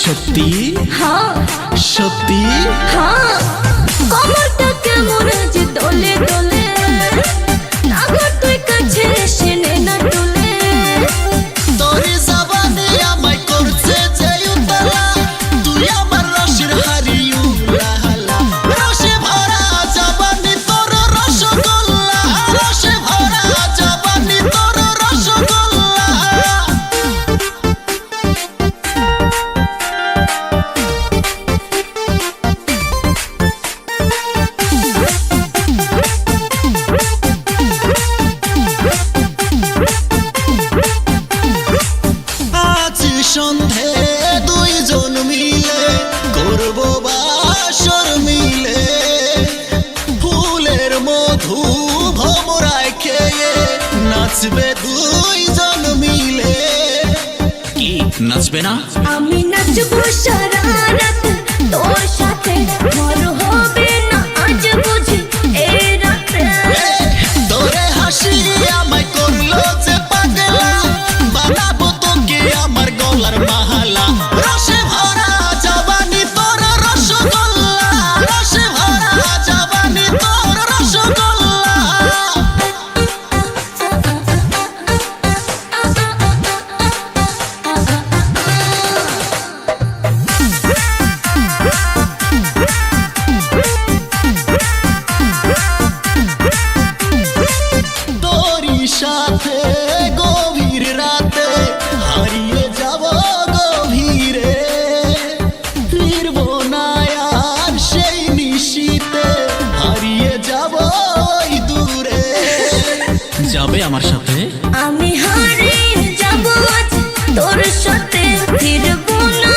সত্যি? হ্যাঁ সত্যি? হ্যাঁ, কমরটা কেমন যে দোলে দোলে, না গো তুই কাছে এসে নে না তোলে। তোরে জবানি আমায় করছে যে উতলা, তুই আমার রসের হাড়ি উলালা। রসে ভরা জবানি তোর রসগোল্লা, রসে ভরা জবানি তোর রসগোল্লা। আজ সন্ধে দুইজন মিলে করবো বাসর মিলে, ফুলের মধু ভমরায় খেয়ে নাচবে দুইজন মিলে। কি নাচবে না? আমি নাচবো সারা রাত তোর সাথে, মর হবে না আজ বুঝি এই রাতে। তোরে হাসি আমায় করলো যে পাগলা, বানাবো তোকে আমার গলার মালা। রসে ভরা জবানি তোর রসগোল্লা, রসে ভরা জবানি তোর রসগোল্লা। তোরই সাথে গভীর রাতে হারিয়ে যাব গভীরে, ফিরবো না আর সেই নিশীতে, হারিয়ে যাব ওই দূরে। যাবে আমার সাথে? আমি হারিয়ে যাবো আজ তোর সাথে, ফিরবো না